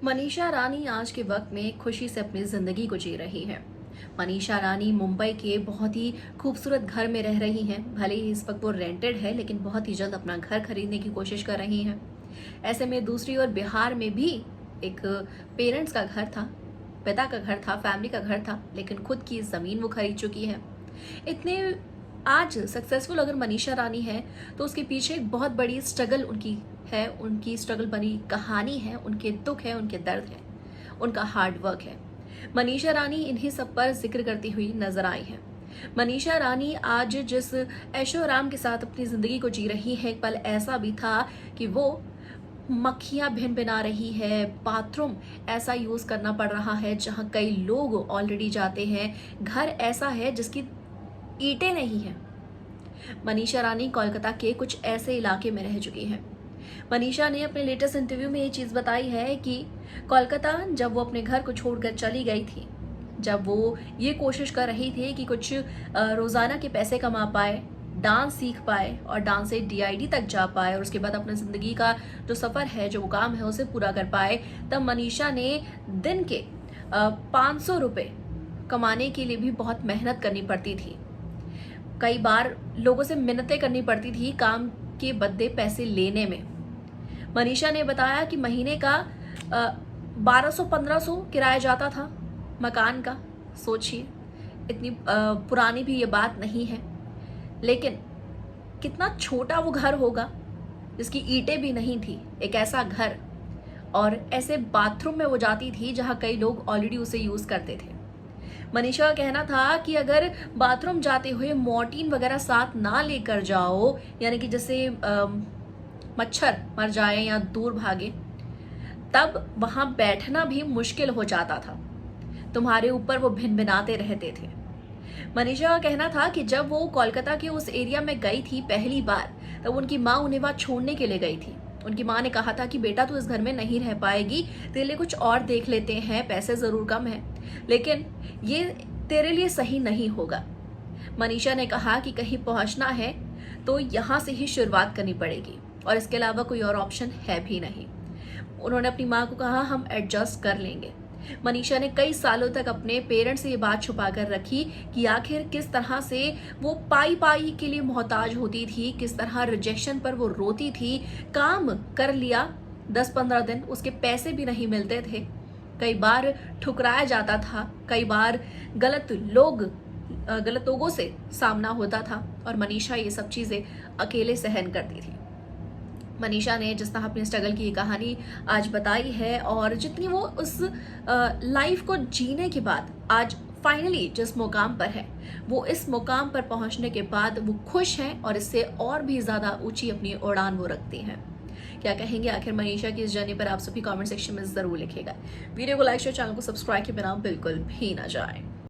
मनीषा रानी आज के वक्त में खुशी से अपनी जिंदगी को जी रही है। मनीषा रानी मुंबई के बहुत ही खूबसूरत घर में रह रही हैं। भले ही इस वक्त वो रेंटेड है, लेकिन बहुत ही जल्द अपना घर खरीदने की कोशिश कर रही हैं। ऐसे में दूसरी ओर बिहार में भी एक पेरेंट्स का घर था, पिता का घर था, फैमिली का घर था, लेकिन खुद की जमीन वो खरीद चुकी है। इतने आज सक्सेसफुल अगर मनीषा रानी है तो उसके पीछे एक बहुत बड़ी स्ट्रगल उनकी स्ट्रगल बनी कहानी है, उनके दुख है, उनके दर्द है, उनका हार्ड वर्क है। मनीषा रानी इन्हीं सब पर जिक्र करती हुई नजर आई है। मनीषा रानी आज जिस ऐशो आराम के साथ अपनी जिंदगी को जी रही है, एक पल ऐसा भी था कि वो मक्खियां भिन भिना रही है, बाथरूम ऐसा यूज करना पड़ रहा है जहां कई लोग ऑलरेडी जाते हैं, घर ऐसा है जिसकी ईंटें नहीं है। मनीषा रानी कोलकाता के कुछ ऐसे इलाके में रह चुकी है। मनीषा ने अपने लेटेस्ट इंटरव्यू में ये चीज बताई है कि कोलकाता जब वो अपने घर को छोड़कर चली गई थी, जब वो ये कोशिश कर रही थी कि कुछ रोजाना के पैसे कमा पाए, डांस सीख पाए और डांस से डीआईडी तक जा पाए और उसके बाद अपनी जिंदगी का जो सफर है, जो काम है, उसे पूरा कर पाए, तब मनीषा ने दिन के 500 रुपए कमाने के लिए भी बहुत मेहनत करनी पड़ती थी। कई बार लोगों से मिन्नतें करनी पड़ती थी काम के बदले पैसे लेने में। मनीषा ने बताया कि महीने का 1200-1500 किराया जाता था मकान का। सोचिए, इतनी पुरानी भी ये बात नहीं है, लेकिन कितना छोटा वो घर होगा जिसकी ईंटें भी नहीं थी, एक ऐसा घर, और ऐसे बाथरूम में वो जाती थी जहां कई लोग ऑलरेडी उसे यूज करते थे। मनीषा का कहना था कि अगर बाथरूम जाते हुए मॉर्टिन वगैरह साथ ना लेकर जाओ, यानी कि जैसे मच्छर मर जाए या दूर भागे, तब वहां बैठना भी मुश्किल हो जाता था। तुम्हारे ऊपर वो भिनभिनाते रहते थे। मनीषा का कहना था कि जब वो कोलकाता के उस एरिया में गई थी पहली बार, तब उनकी माँ उन्हें वहां छोड़ने के लिए गई थी। उनकी माँ ने कहा था कि बेटा तू इस घर में नहीं रह पाएगी, तेरे लिए कुछ और देख लेते हैं, पैसे जरूर कम है, लेकिन ये तेरे लिए सही नहीं होगा। मनीषा ने कहा कि कहीं पहुंचना है तो यहाँ से ही शुरुआत करनी पड़ेगी और इसके अलावा कोई और ऑप्शन है भी नहीं। उन्होंने अपनी माँ को कहा हम एडजस्ट कर लेंगे। मनीषा ने कई सालों तक अपने पेरेंट्स से ये बात छुपा कर रखी कि आखिर किस तरह से वो पाई पाई के लिए मोहताज होती थी, किस तरह रिजेक्शन पर वो रोती थी। काम कर लिया 10-15 दिन, उसके पैसे भी नहीं मिलते थे, कई बार ठुकराया जाता था, कई बार गलत लोगों से सामना होता था और मनीषा ये सब चीजें अकेले सहन करती थी। मनीषा ने जिस तरह अपनी स्ट्रगल की कहानी आज बताई है और जितनी वो उस लाइफ को जीने के बाद आज फाइनली जिस मुकाम पर है, वो इस मुकाम पर पहुंचने के बाद वो खुश हैं और इससे और भी ज्यादा ऊंची अपनी उड़ान वो रखती हैं। क्या कहेंगे आखिर मनीषा की इस जर्नी पर, आप सभी कमेंट सेक्शन में जरूर लिखेगा। वीडियो को लाइक शेयर, चैनल को सब्सक्राइब के बिना बिल्कुल भी ना जाए।